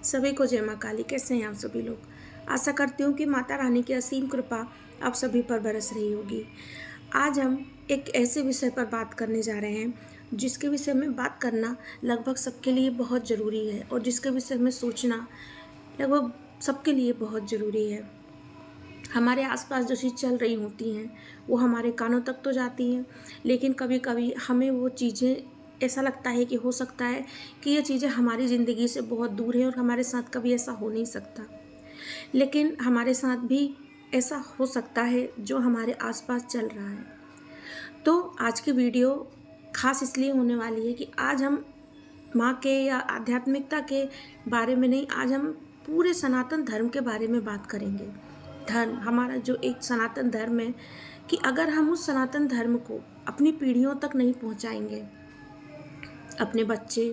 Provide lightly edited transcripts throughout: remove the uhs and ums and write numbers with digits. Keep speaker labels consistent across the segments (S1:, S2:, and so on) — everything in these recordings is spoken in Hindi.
S1: सभी को जय माँ काली। कैसे हैं आप सभी लोग? आशा करती हूँ कि माता रानी की असीम कृपा आप सभी पर बरस रही होगी। आज हम एक ऐसे विषय पर बात करने जा रहे हैं जिसके विषय में बात करना लगभग सबके लिए बहुत ज़रूरी है और जिसके विषय में सोचना लगभग सबके लिए बहुत ज़रूरी है। हमारे आसपास जो चीज़ चल रही होती हैं वो हमारे कानों तक तो जाती हैं, लेकिन कभी कभी हमें वो चीज़ें ऐसा लगता है कि हो सकता है कि ये चीज़ें हमारी ज़िंदगी से बहुत दूर हैं और हमारे साथ कभी ऐसा हो नहीं सकता, लेकिन हमारे साथ भी ऐसा हो सकता है जो हमारे आसपास चल रहा है। तो आज की वीडियो खास इसलिए होने वाली है कि आज हम माँ के या आध्यात्मिकता के बारे में नहीं, आज हम पूरे सनातन धर्म के बारे में बात करेंगे। धर्म हमारा जो एक सनातन धर्म है, कि अगर हम उस सनातन धर्म को अपनी पीढ़ियों तक नहीं पहुंचाएंगे, अपने बच्चे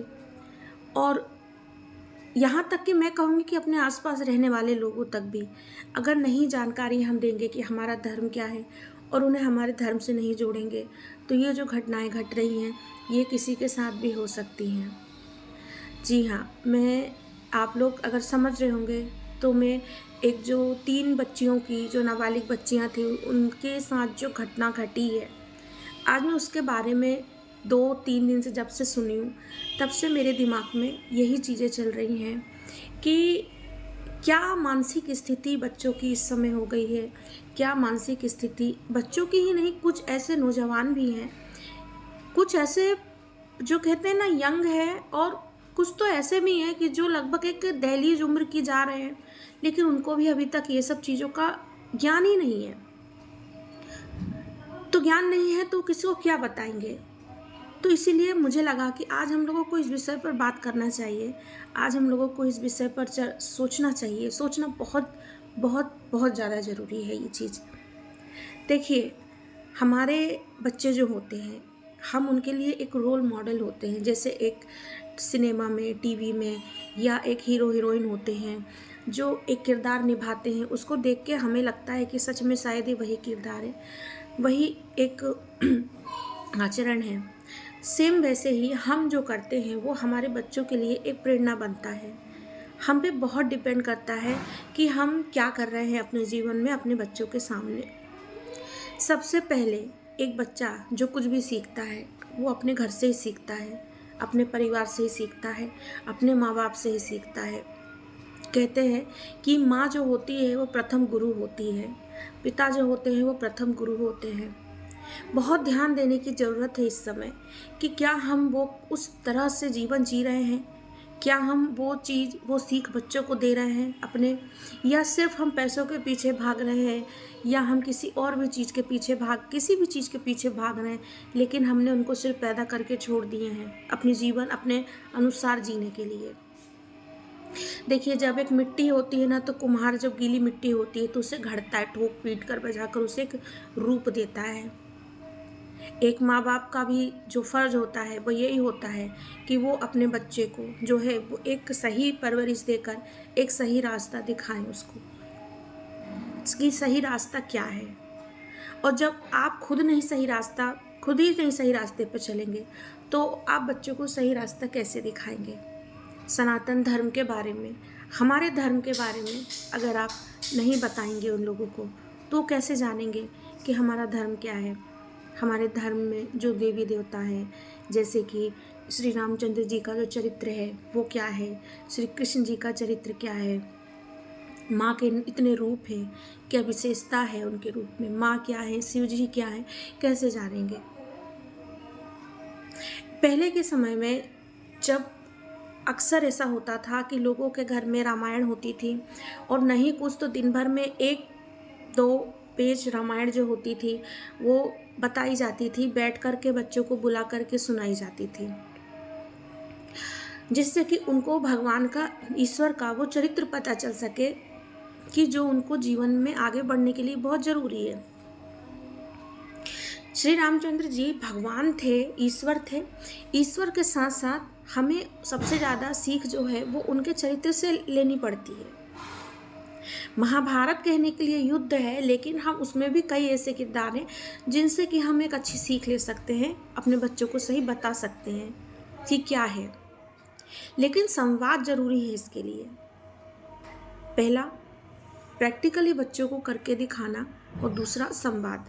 S1: और यहाँ तक कि मैं कहूँगी कि अपने आसपास रहने वाले लोगों तक भी अगर नहीं जानकारी हम देंगे कि हमारा धर्म क्या है और उन्हें हमारे धर्म से नहीं जोड़ेंगे, तो ये जो घटनाएं घट रही हैं ये किसी के साथ भी हो सकती हैं। जी हाँ, मैं आप लोग अगर समझ रहे होंगे तो मैं एक जो 3 बच्चियों की जो नाबालिग बच्चियाँ थी उनके साथ जो घटना घटी है, आज मैं उसके बारे में 2-3 दिन से जब से सुनी हूँ तब से मेरे दिमाग में यही चीज़ें चल रही हैं कि क्या मानसिक स्थिति बच्चों की इस समय हो गई है। क्या मानसिक स्थिति बच्चों की ही नहीं, कुछ ऐसे नौजवान भी हैं, कुछ ऐसे जो कहते हैं ना यंग है, और कुछ तो ऐसे भी हैं कि जो लगभग एक दहलीज उम्र की जा रहे हैं, लेकिन उनको भी अभी तक ये सब चीज़ों का ज्ञान ही नहीं है। तो ज्ञान नहीं है तो किसी को क्या बताएंगे। तो इसीलिए मुझे लगा कि आज हम लोगों को इस विषय पर बात करना चाहिए। आज हम लोगों को इस विषय पर सोचना चाहिए। सोचना बहुत बहुत बहुत ज़्यादा ज़रूरी है ये चीज़। देखिए, हमारे बच्चे जो होते हैं, हम उनके लिए एक रोल मॉडल होते हैं। जैसे एक सिनेमा में, टीवी में या एक हीरो हीरोइन होते हैं जो एक किरदार निभाते हैं, उसको देख के हमें लगता है कि सच में शायद ही वही किरदार है, वही एक आचरण है। सेम वैसे ही हम जो करते हैं वो हमारे बच्चों के लिए एक प्रेरणा बनता है। हम पे बहुत डिपेंड करता है कि हम क्या कर रहे हैं अपने जीवन में अपने बच्चों के सामने। सबसे पहले एक बच्चा जो कुछ भी सीखता है वो अपने घर से ही सीखता है, अपने परिवार से ही सीखता है, अपने माँ बाप से ही सीखता है। कहते हैं कि माँ जो होती है वो प्रथम गुरु होती है, पिता जो होते हैं वो प्रथम गुरु होते हैं। बहुत ध्यान देने की ज़रूरत है इस समय कि क्या हम वो उस तरह से जीवन जी रहे हैं, क्या हम वो चीज़ वो सीख बच्चों को दे रहे हैं अपने, या सिर्फ हम पैसों के पीछे भाग रहे हैं, या हम किसी और भी चीज़ के पीछे किसी भी चीज़ के पीछे भाग रहे हैं, लेकिन हमने उनको सिर्फ पैदा करके छोड़ दिए हैं अपनी जीवन अपने अनुसार जीने के लिए। देखिए, जब एक मिट्टी होती है ना, तो कुम्हार जब गीली मिट्टी होती है तो उसे घड़ता है, ठोक पीट कर बजाकर उसे एक रूप देता है। एक माँ बाप का भी जो फ़र्ज़ होता है वो यही होता है कि वो अपने बच्चे को जो है वो एक सही परवरिश देकर एक सही रास्ता दिखाएं उसको, इसकी सही रास्ता क्या है। और जब आप खुद ही नहीं सही रास्ते पर चलेंगे तो आप बच्चों को सही रास्ता कैसे दिखाएंगे। सनातन धर्म के बारे में, हमारे धर्म के बारे में अगर आप नहीं बताएंगे उन लोगों को तो कैसे जानेंगे कि हमारा धर्म क्या है। हमारे धर्म में जो देवी देवता हैं, जैसे कि श्री रामचंद्र जी का जो चरित्र है वो क्या है, श्री कृष्ण जी का चरित्र क्या है, माँ के इतने रूप हैं, क्या विशेषता है उनके रूप में, माँ क्या है, शिव जी क्या है, कैसे जानेंगे। पहले के समय में जब अक्सर ऐसा होता था कि लोगों के घर में रामायण होती थी, और नहीं कुछ तो दिन भर में 1-2 पेज रामायण जो होती थी वो बताई जाती थी, बैठ कर के बच्चों को बुला कर के सुनाई जाती थी, जिससे कि उनको भगवान का, ईश्वर का वो चरित्र पता चल सके कि जो उनको जीवन में आगे बढ़ने के लिए बहुत ज़रूरी है। श्री रामचंद्र जी भगवान थे, ईश्वर थे। ईश्वर के साथ साथ हमें सबसे ज़्यादा सीख जो है वो उनके चरित्र से लेनी पड़ती है। महाभारत कहने के लिए युद्ध है, लेकिन हम उसमें भी कई ऐसे किरदार हैं जिनसे कि हम एक अच्छी सीख ले सकते हैं, अपने बच्चों को सही बता सकते हैं कि क्या है। लेकिन संवाद ज़रूरी है इसके लिए। पहला, प्रैक्टिकली बच्चों को करके दिखाना, और दूसरा संवाद।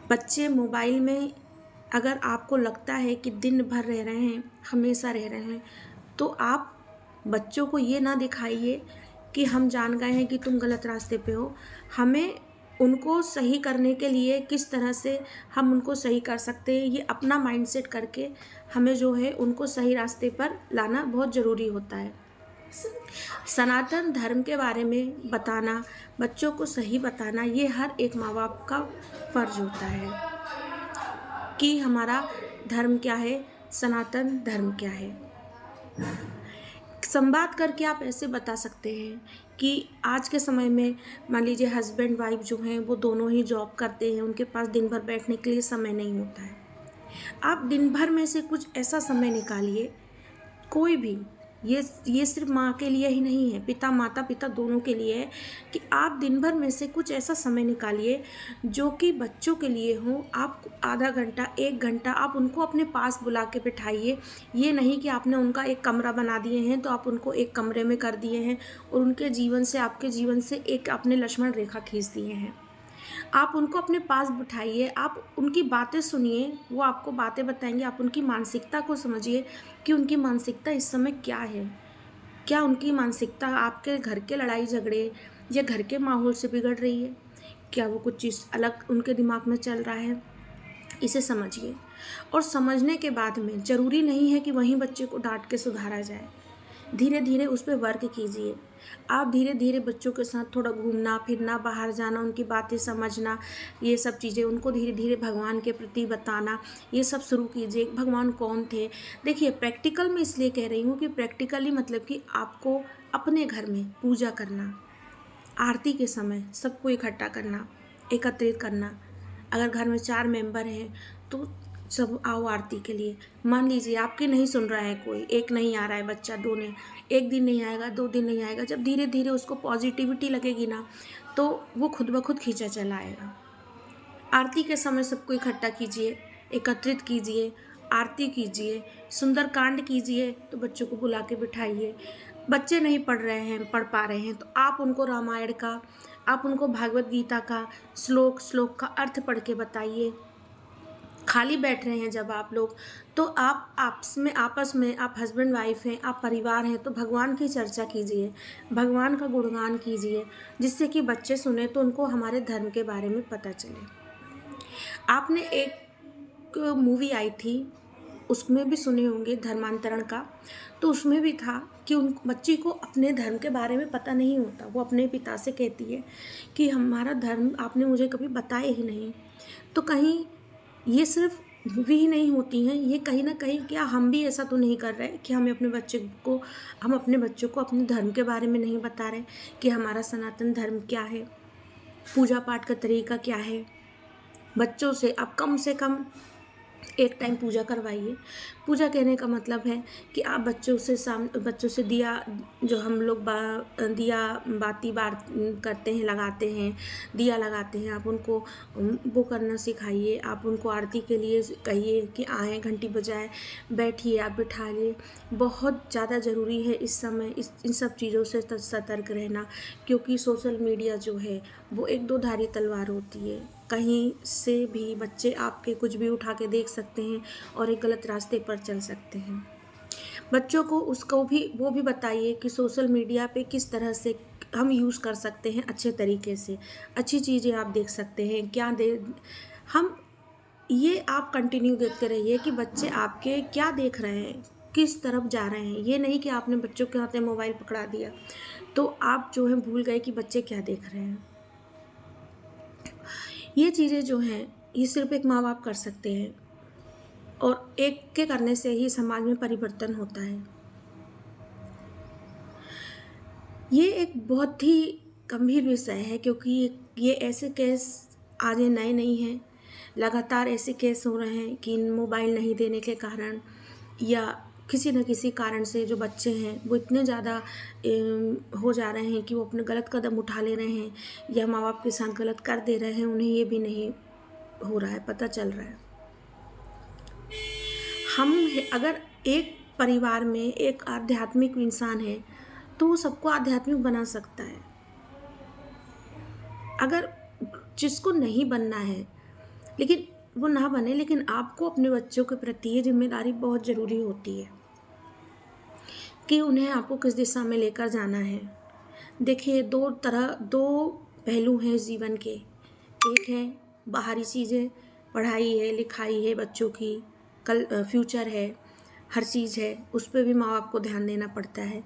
S1: बच्चे मोबाइल में अगर आपको लगता है कि दिन भर रह रहे हैं, हमेशा रह रहे हैं, तो आप बच्चों को ये ना दिखाइए कि हम जान गए हैं कि तुम गलत रास्ते पे हो। हमें उनको सही करने के लिए किस तरह से हम उनको सही कर सकते हैं, ये अपना माइंडसेट करके हमें जो है उनको सही रास्ते पर लाना बहुत ज़रूरी होता है। सनातन धर्म के बारे में बताना, बच्चों को सही बताना, ये हर एक माँ बाप का फ़र्ज होता है कि हमारा धर्म क्या है, सनातन धर्म क्या है। संवाद करके आप ऐसे बता सकते हैं कि आज के समय में मान लीजिए हस्बैंड वाइफ जो हैं वो दोनों ही जॉब करते हैं, उनके पास दिन भर बैठने के लिए समय नहीं होता है। आप दिन भर में से कुछ ऐसा समय निकालिए, कोई भी, ये सिर्फ माँ के लिए ही नहीं है, पिता माता पिता दोनों के लिए है, कि आप दिन भर में से कुछ ऐसा समय निकालिए जो कि बच्चों के लिए हो। आप आधा घंटा 1 घंटा आप उनको अपने पास बुला के बिठाइए। ये नहीं कि आपने उनका एक कमरा बना दिए हैं तो आप उनको एक कमरे में कर दिए हैं और उनके जीवन से आपके जीवन से एक आपने लक्ष्मण रेखा खींच दिए हैं। आप उनको अपने पास बिठाइए, आप उनकी बातें सुनिए, वो आपको बातें बताएंगे। आप उनकी मानसिकता को समझिए कि उनकी मानसिकता इस समय क्या है। क्या उनकी मानसिकता आपके घर के लड़ाई झगड़े या घर के माहौल से बिगड़ रही है? क्या वो कुछ चीज़ अलग उनके दिमाग में चल रहा है? इसे समझिए, और समझने के बाद में ज़रूरी नहीं है कि वहीं बच्चे को डांट के सुधारा जाए। धीरे धीरे उस पर वर्क कीजिए। आप धीरे धीरे बच्चों के साथ थोड़ा घूमना फिरना, बाहर जाना, उनकी बातें समझना, ये सब चीज़ें उनको धीरे धीरे भगवान के प्रति बताना, ये सब शुरू कीजिए। भगवान कौन थे? देखिए, प्रैक्टिकल में इसलिए कह रही हूँ कि प्रैक्टिकली मतलब कि आपको अपने घर में पूजा करना, आरती के समय सबको इकट्ठा करना, एकत्रित करना। अगर घर में 4 मेंबर हैं तो सब आओ आरती के लिए। मान लीजिए आपके नहीं सुन रहा है कोई, एक नहीं आ रहा है बच्चा, 2 ने, 1 दिन नहीं आएगा, 2 दिन नहीं आएगा, जब धीरे धीरे उसको पॉजिटिविटी लगेगी ना तो वो खुद ब खुद खींचा चला आएगा। आरती के समय सबको इकट्ठा कीजिए, एकत्रित कीजिए, आरती कीजिए, सुंदरकांड कीजिए, तो बच्चों को बुला के बिठाइए। बच्चे नहीं पढ़ रहे हैं, पढ़ पा रहे हैं तो आप उनको रामायण का, आप उनको भागवत गीता का श्लोक का अर्थ पढ़ के बताइए। खाली बैठ रहे हैं जब आप लोग, तो आप आपस में आप हस्बैंड वाइफ हैं, आप परिवार हैं, तो भगवान की चर्चा कीजिए, भगवान का गुणगान कीजिए, जिससे कि बच्चे सुने तो उनको हमारे धर्म के बारे में पता चले। आपने एक मूवी आई थी, उसमें भी सुने होंगे, धर्मांतरण का, तो उसमें भी था कि उन बच्ची को अपने धर्म के बारे में पता नहीं होता। वो अपने पिता से कहती है कि हमारा धर्म आपने मुझे कभी बताया ही नहीं। तो कहीं ये सिर्फ मूवी ही नहीं होती हैं, ये कहीं ना कहीं क्या हम भी ऐसा तो नहीं कर रहे कि हम अपने बच्चों को अपने धर्म के बारे में नहीं बता रहे कि हमारा सनातन धर्म क्या है, पूजा पाठ का तरीका क्या है। बच्चों से आप कम से कम एक टाइम पूजा करवाइए। पूजा कहने का मतलब है कि आप बच्चों से दिया, जो हम लोग दिया बाती बार करते हैं, लगाते हैं, दिया लगाते हैं, आप उनको वो करना सिखाइए। आप उनको आरती के लिए कहिए कि आएँ, घंटी बजाए, बैठिए, आप बिठाइए। बहुत ज़्यादा ज़रूरी है इस समय इन सब चीज़ों से सतर्क रहना, क्योंकि सोशल मीडिया जो है वो एक दो धारी तलवार होती है। कहीं से भी बच्चे आपके कुछ भी उठा के देख सकते हैं और एक गलत रास्ते पर चल सकते हैं। बच्चों को वो भी बताइए कि सोशल मीडिया पे किस तरह से हम यूज़ कर सकते हैं अच्छे तरीके से। अच्छी चीज़ें आप देख सकते हैं, हम ये आप कंटिन्यू देखते रहिए कि बच्चे आपके क्या देख रहे हैं, किस तरफ जा रहे हैं। ये नहीं कि आपने बच्चों के हाथ में मोबाइल पकड़ा दिया तो आप जो है भूल गए कि बच्चे क्या देख रहे हैं। ये चीज़ें जो हैं ये सिर्फ एक माँ बाप कर सकते हैं, और एक के करने से ही समाज में परिवर्तन होता है। ये एक बहुत ही गंभीर विषय है, क्योंकि ये ऐसे केस आज नए नहीं हैं। लगातार ऐसे केस हो रहे हैं कि मोबाइल नहीं देने के कारण या किसी न किसी कारण से जो बच्चे हैं वो इतने ज़्यादा हो जा रहे हैं कि वो अपने गलत कदम उठा ले रहे हैं या माँ बाप के साथ गलत कर दे रहे हैं, उन्हें ये भी नहीं हो रहा है, पता चल रहा है। अगर एक परिवार में एक आध्यात्मिक इंसान है तो वो सबको आध्यात्मिक बना सकता है। अगर जिसको नहीं बनना है लेकिन वो ना बने, लेकिन आपको अपने बच्चों के प्रति ये जिम्मेदारी बहुत ज़रूरी होती है कि उन्हें आपको किस दिशा में लेकर जाना है। देखिए, दो पहलू हैं इस जीवन के। एक है बाहरी चीज़ें, पढ़ाई है, लिखाई है, बच्चों की कल फ्यूचर है, हर चीज़ है, उस पे भी माँ बाप को ध्यान देना पड़ता है।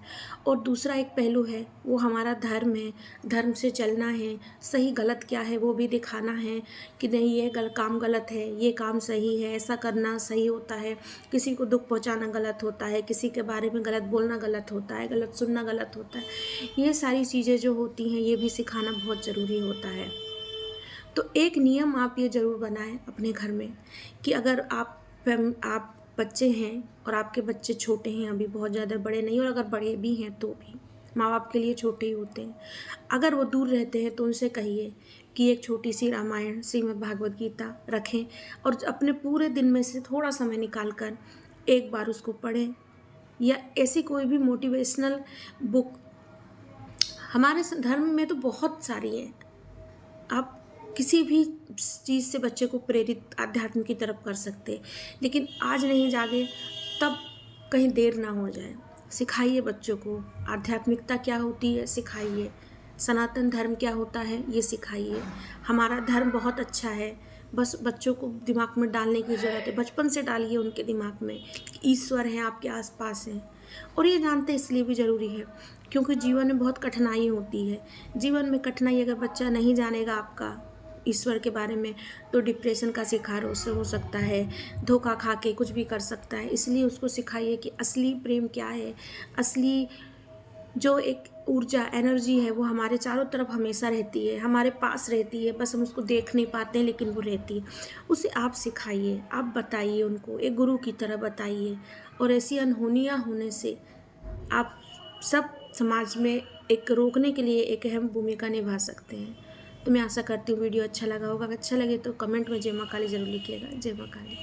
S1: और दूसरा एक पहलू है, वो हमारा धर्म है, धर्म से चलना है, सही गलत क्या है वो भी दिखाना है कि नहीं ये काम गलत है, ये काम सही है, ऐसा करना सही होता है, किसी को दुख पहुंचाना गलत होता है, किसी के बारे में गलत बोलना गलत होता है, गलत सुनना गलत होता है। ये सारी चीज़ें जो होती हैं ये भी सिखाना बहुत ज़रूरी होता है। तो एक नियम आप ये ज़रूर बनाएं अपने घर में कि अगर आप बच्चे हैं और आपके बच्चे छोटे हैं, अभी बहुत ज़्यादा बड़े नहीं, और अगर बड़े भी हैं तो भी माँ बाप के लिए छोटे ही होते हैं। अगर वो दूर रहते हैं तो उनसे कहिए कि एक छोटी सी रामायण, श्रीमद् भागवत गीता रखें और अपने पूरे दिन में से थोड़ा समय निकाल कर एक बार उसको पढ़ें। या ऐसी कोई भी मोटिवेशनल बुक, हमारे धर्म में तो बहुत सारी हैं। आप किसी भी चीज़ से बच्चे को प्रेरित आध्यात्म की तरफ कर सकते, लेकिन आज नहीं जागे तब कहीं देर ना हो जाए। सिखाइए बच्चों को आध्यात्मिकता क्या होती है, सिखाइए सनातन धर्म क्या होता है, ये सिखाइए। हमारा धर्म बहुत अच्छा है, बस बच्चों को दिमाग में डालने की ज़रूरत है। बचपन से डालिए उनके दिमाग में कि ईश्वर हैं, आपके आसपास हैं। और ये जानते इसलिए भी ज़रूरी है क्योंकि जीवन में बहुत कठिनाई होती है। जीवन में कठिनाई अगर बच्चा नहीं जानेगा आपका ईश्वर के बारे में तो डिप्रेशन का शिकार हो सकता है, धोखा खा के कुछ भी कर सकता है। इसलिए उसको सिखाइए कि असली प्रेम क्या है, असली जो एक ऊर्जा, एनर्जी है वो हमारे चारों तरफ हमेशा रहती है, हमारे पास रहती है, बस हम उसको देख नहीं पाते हैं लेकिन वो रहती है। उसे आप सिखाइए, आप बताइए उनको, एक गुरु की तरह बताइए। और ऐसी अनहोनियाँ होने से आप सब समाज में एक रोकने के लिए एक अहम भूमिका निभा सकते हैं। तो मैं आशा करती हूँ वीडियो अच्छा लगा होगा। अगर अच्छा लगे तो कमेंट में जय माँ काली ज़रूर लिखिएगा। जय माँ काली।